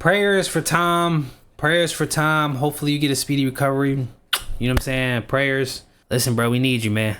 prayers for Tom. Prayers for Tom. Hopefully you get a speedy recovery. You know what I'm saying? Prayers. Listen, bro, we need you, man.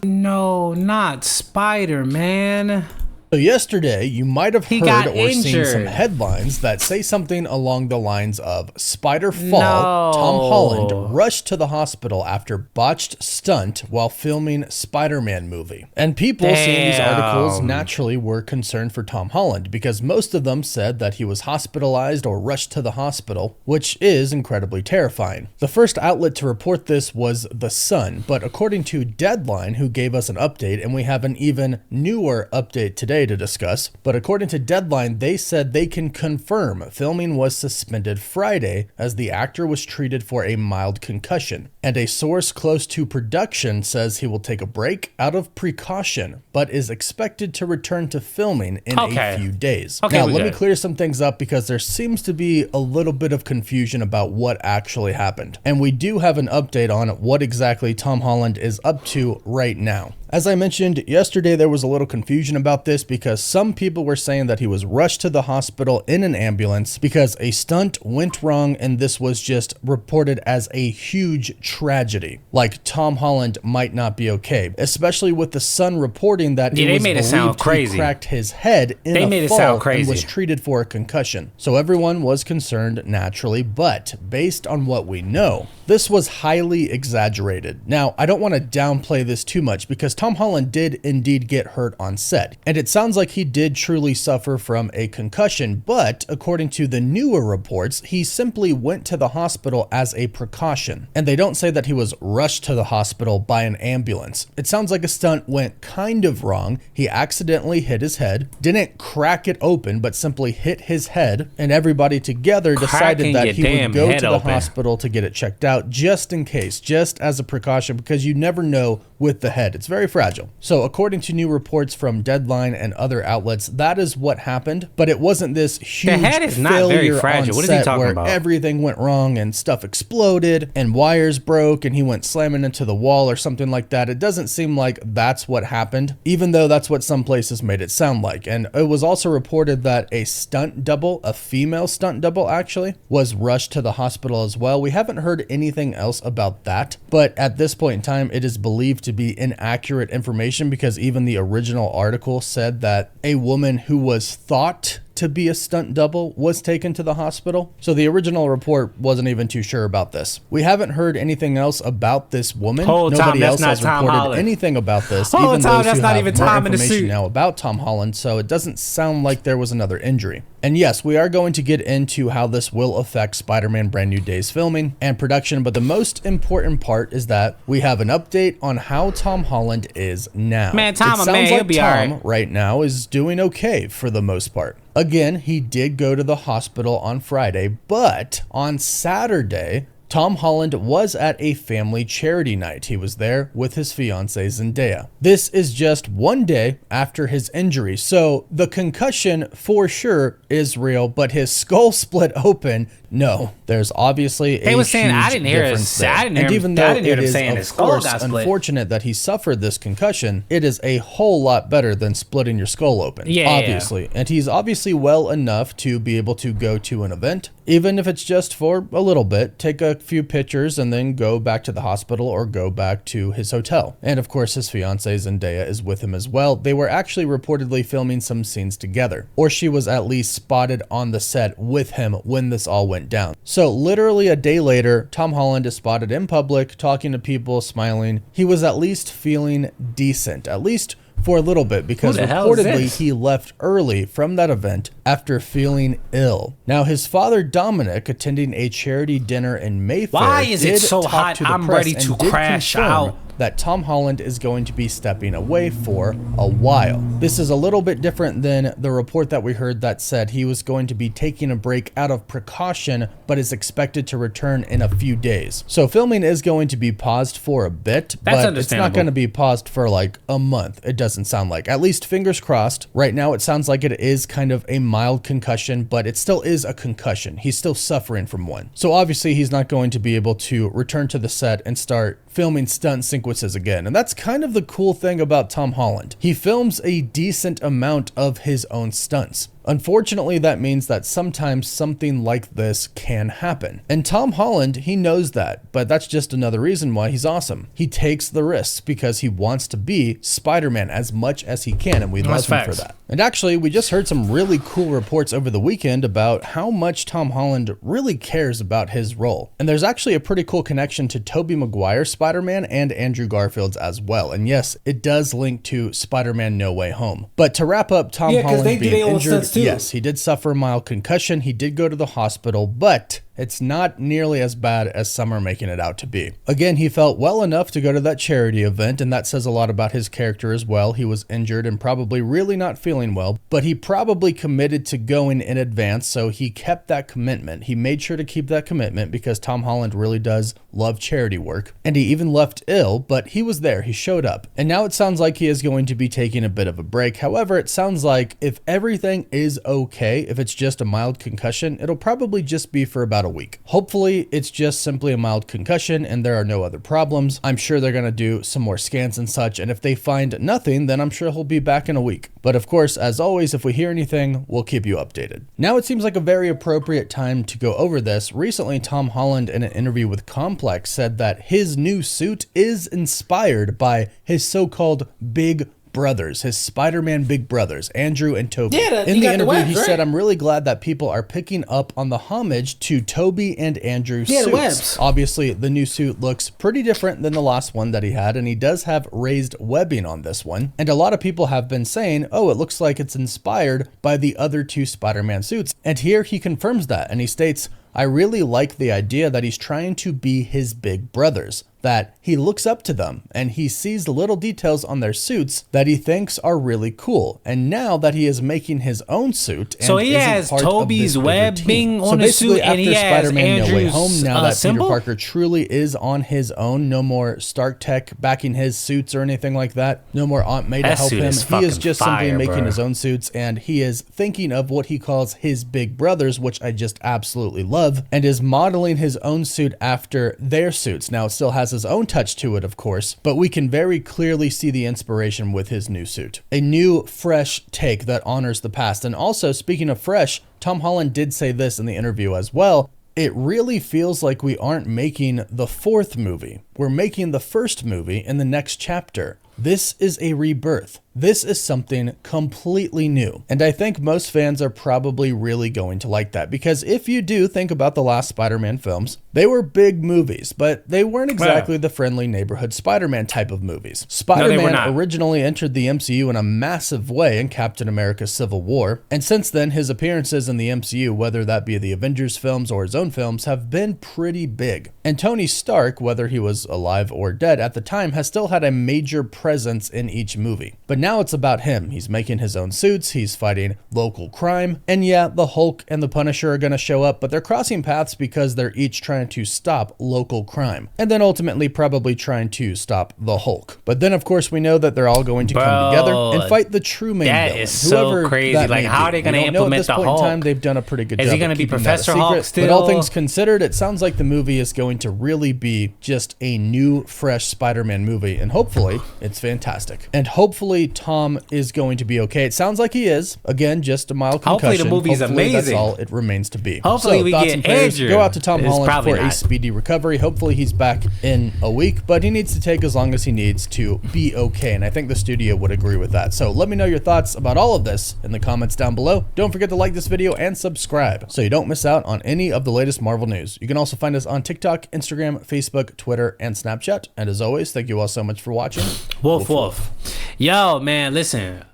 No, not Spider-Man. So yesterday, you might have heard or seen injured. some headlines that say something along the lines of Spider Fall, Tom Holland rushed to the hospital after botched stunt while filming Spider-Man movie. And people seeing these articles naturally were concerned for Tom Holland because most of them said that he was hospitalized or rushed to the hospital, which is incredibly terrifying. The first outlet to report this was The Sun, but according to Deadline, who gave us an update, and we have an even newer update today to discuss, but according to Deadline, they said they can confirm filming was suspended Friday as the actor was treated for a mild concussion. And a source close to production says he will take a break out of precaution, but is expected to return to filming in a few days. Now, let me clear some things up because there seems to be a little bit of confusion about what actually happened. And we do have an update on what exactly Tom Holland is up to right now. As I mentioned yesterday, there was a little confusion about this because some people were saying that he was rushed to the hospital in an ambulance because a stunt went wrong and this was just reported as a huge tragedy. Like Tom Holland might not be okay, especially with The Sun reporting that it was believed he cracked his head in a fall and was treated for a concussion. So everyone was concerned naturally, but based on what we know, this was highly exaggerated. Now, I don't want to downplay this too much because Tom Holland did indeed get hurt on set, and it sounds like he did truly suffer from a concussion, but according to the newer reports, he simply went to the hospital as a precaution, and they don't say that he was rushed to the hospital by an ambulance. It sounds like a stunt went kind of wrong. He accidentally hit his head, didn't crack it open, but simply hit his head, and everybody together decided that he would go to the hospital to get it checked out just in case, just as a precaution, because you never know with the head. It's very fragile. So according to new reports from Deadline and other outlets, that is what happened, but it wasn't this huge failure on set where everything went wrong and stuff exploded and wires broke and he went slamming into the wall or something like that. It doesn't seem like that's what happened, even though that's what some places made it sound like. And it was also reported that a stunt double, a female stunt double actually, was rushed to the hospital as well. We haven't heard anything else about that, but at this point in time, it is believed to be inaccurate information because even the original article said that a woman who was thought to be a stunt double was taken to the hospital. So the original report wasn't even too sure about this. We haven't heard anything else about this woman. Nobody else has reported anything about this, even those who have more information now about Tom Holland, so it doesn't sound like there was another injury. And yes, we are going to get into how this will affect Spider-Man Brand New Day's filming and production, but the most important part is that we have an update on how Tom Holland is now. It sounds like Tom right now is doing okay for the most part. Again, he did go to the hospital on Friday, but on Saturday, Tom Holland was at a family charity night. He was there with his fiancée Zendaya. This is just one day after his injury, so the concussion for sure is real, but his skull split open, no. There's obviously a huge difference there. And even though it is, of course, unfortunate that he suffered this concussion, it is a whole lot better than splitting your skull open, obviously. And he's obviously well enough to be able to go to an event, even if it's just for a little bit, take a few pictures and then go back to the hospital or go back to his hotel. And of course, his fiancée Zendaya is with him as well. They were actually reportedly filming some scenes together, or she was at least spotted on the set with him when this all went down. So literally a day later, Tom Holland is spotted in public, talking to people, smiling. He was at least feeling decent, at least for a little bit, because reportedly he left early from that event after feeling ill. Now, his father Dominic, attending a charity dinner in Mayfair, why is it so hot? I'm ready to crash out. That Tom Holland is going to be stepping away for a while. This is a little bit different than the report that we heard that said he was going to be taking a break out of precaution, but is expected to return in a few days. So filming is going to be paused for a bit, but it's not going to be paused for like a month. It doesn't sound like, at least fingers crossed. Right now, it sounds like it is kind of a mild concussion, but it still is a concussion. He's still suffering from one. So obviously he's not going to be able to return to the set and start filming stunt sequences again. And that's kind of the cool thing about Tom Holland. He films a decent amount of his own stunts. Unfortunately, that means that sometimes something like this can happen. And Tom Holland, he knows that, but that's just another reason why he's awesome. He takes the risks because he wants to be Spider-Man as much as he can, and we love him for that. And actually, we just heard some really cool reports over the weekend about how much Tom Holland really cares about his role. And there's actually a pretty cool connection to Tobey Maguire's Spider-Man and Andrew Garfield's as well. And yes, it does link to Spider-Man No Way Home. But to wrap up Tom Holland being injured, yes, he did suffer a mild concussion. He did go to the hospital, but it's not nearly as bad as some are making it out to be. Again, he felt well enough to go to that charity event, and that says a lot about his character as well. He was injured and probably really not feeling well, but he probably committed to going in advance, so he kept that commitment. He made sure to keep that commitment because Tom Holland really does love charity work, and he even left ill, but he was there. He showed up. And now it sounds like he is going to be taking a bit of a break. However, it sounds like if everything is okay, if it's just a mild concussion, it'll probably just be for about a week. Hopefully, it's just simply a mild concussion and there are no other problems. I'm sure they're going to do some more scans and such, and if they find nothing, then I'm sure he'll be back in a week. But of course, as always, if we hear anything, we'll keep you updated. Now it seems like a very appropriate time to go over this. Recently, Tom Holland, in an interview with Complex, said that his new suit is inspired by his so-called big brothers, his Spider-Man big brothers, Andrew and Tobey. Yeah, in the interview, he said, "I'm really glad that people are picking up on the homage to Tobey and Andrew's suits. Webs. Obviously, the new suit looks pretty different than the last one that he had, and he does have raised webbing on this one. And a lot of people have been saying, oh, it looks like it's inspired by the other two Spider-Man suits. And here he confirms that, and he states, I really like the idea that he's trying to be his big brothers, that he looks up to them and he sees the little details on their suits that he thinks are really cool. And now that he is making his own suit, and so he has Tobey's webbing on his suit, and he has Spider-Man No Way Andrew's Home, now that symbol? Peter Parker truly is on his own, no more Stark Tech backing his suits or anything like that, no more Aunt May to That help suit him. is He is fucking just simply fire, making bro. his own suits, and he is thinking of what he calls his big brothers, which I just absolutely love, and is modeling his own suit after their suits. Now, it still has his own touch to it, of course, but we can very clearly see the inspiration with his new suit. A new, fresh take that honors the past. And also, speaking of fresh, Tom Holland did say this in the interview as well. It really feels like we aren't making the fourth movie. We're making the first movie in the next chapter. This is a rebirth. This is something completely new. And I think most fans are probably really going to like that, because if you do think about the last Spider-Man films, they were big movies, but they weren't exactly the friendly neighborhood Spider-Man type of movies. Spider-Man originally entered the MCU in a massive way in Captain America: Civil War, and since then his appearances in the MCU, whether that be the Avengers films or his own films, have been pretty big. And Tony Stark, whether he was alive or dead at the time, has still had a major presence in each movie. But now it's about him. He's making his own suits, he's fighting local crime, and yeah, the Hulk and the Punisher are gonna show up, but they're crossing paths because they're each trying to stop local crime, and then ultimately probably trying to stop the Hulk. But then of course we know that they're all going to come together and fight the true main villain. That is so crazy. Like, how are they gonna implement the Hulk? At this point in time, they've done a pretty good job. Is he gonna be Professor Hulk still? But all things considered, it sounds like the movie is going to really be just a new, fresh Spider-Man movie, and hopefully it's fantastic. And hopefully Tom is going to be okay. It sounds like he is. Again, just a mild concussion. Hopefully the movie's amazing. That's all it remains to be. Hopefully we get Andrew. Go out to Tom Holland for not. a speedy recovery. Hopefully he's back in a week, but he needs to take as long as he needs to be okay, and I think the studio would agree with that. So let me know your thoughts about all of this in the comments down below. Don't forget to like this video and subscribe so you don't miss out on any of the latest Marvel news. You can also find us on TikTok, Instagram, Facebook, Twitter, and Snapchat. And as always, thank you all so much for watching. Wolf. Yo, man, listen.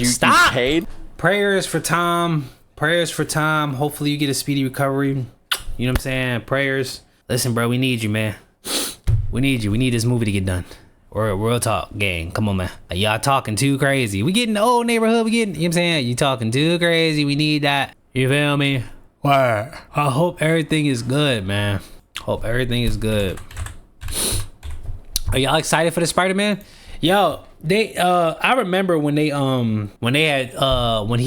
Stop. You paid? Prayers for Tom. Prayers for Tom. Hopefully you get a speedy recovery. You know what I'm saying? Prayers. Listen, bro, we need you, man. We need you. We need this movie to get done. Or real talk, gang. Come on, man. Like, y'all talking too crazy. We getting the old neighborhood. We getting, you know what I'm saying? You talking too crazy. We need that. You feel me? Word. I hope everything is good, man. Hope everything is good. Are y'all excited for the Spider-Man? Yo, I remember when he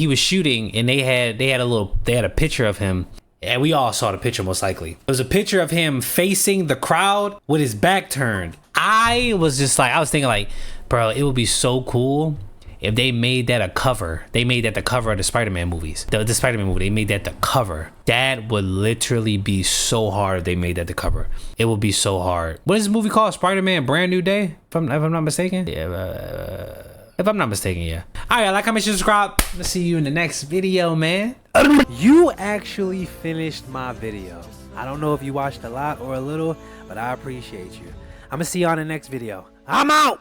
was shooting and they had a picture of him, and we all saw the picture most likely. It was a picture of him facing the crowd with his back turned. I was thinking like, bro, it would be so cool if they made that a cover. They made that the cover of the Spider-Man movies. The Spider-Man movie, they made that the cover. That would literally be so hard if they made that the cover. It would be so hard. What is this movie called? Spider-Man Brand New Day? If I'm not mistaken? Yeah, if I'm not mistaken, yeah. Alright, like, comment, subscribe. Let's see you in the next video, man. You actually finished my video. I don't know if you watched a lot or a little, but I appreciate you. I'm gonna see you on the next video. I'm out!